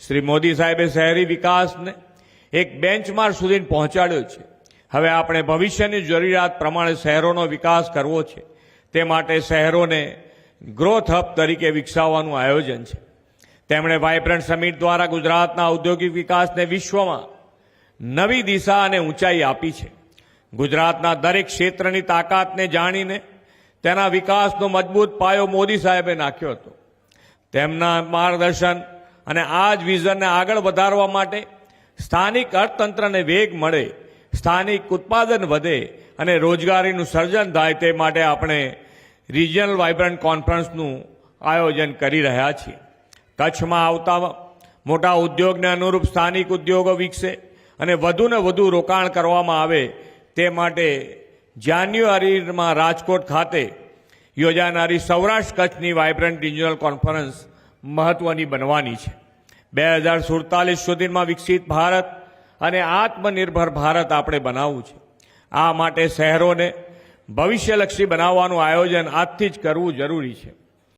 શ્રી મોદી સાહેબે શહેરી વિકાસને એક બેન્ચમાર્ક સુધી પહોંચાડ્યો છે. હવે આપણે ભવિષ્યની જરૂરિયાત પ્રમાણે શહેરોનો વિકાસ કરવો છે. તે માટે શહેરોને ગ્રોથ હબ તરીકે વિકસાવવાનું આયોજન છે. તેમણે વાઇબ્રન્ટ સમિટ દ્વારા ગુજરાતના ઔદ્યોગિક વિકાસને વિશ્વમાં નવી દિશા અને ઊંચાઈ આપી છે. ગુજરાતના દરેક ક્ષેત્રની તાકાતને જાણીને તેના વિકાસનો મજબૂત પાયો મોદી સાહેબે નાખ્યો હતો. તેમના માર્ગદર્શન અને આ જ વિઝનને આગળ વધારવા માટે સ્થાનિક અર્થતંત્રને વેગ મળે, સ્થાનિક ઉત્પાદન વધે અને રોજગારીનું સર્જન થાય તે માટે આપણે રિજિયનલ વાઇબ્રન્ટ કોન્ફરન્સનું આયોજન કરી રહ્યા છીએ. કચ્છમાં આવતા મોટા ઉદ્યોગને અનુરૂપ સ્થાનિક ઉદ્યોગો વિકસે અને વધુને વધુ રોકાણ કરવામાં આવે તે માટે જાન્યુઆરીમાં રાજકોટ ખાતે યોજાનારી સૌરાષ્ટ્ર કચ્છની વાઇબ્રન્ટ રિજિયનલ કોન્ફરન્સ મહત્વની બનવાની છે. 2047 સુધીમાં વિકસિત ભારત અને આત્મનિર્ભર ભારત આપણે બનાવવું છે. આ માટે શહેરોને ભવિષ્યલક્ષી બનાવવાનું આયોજન આજથી જ કરવું જરૂરી છે.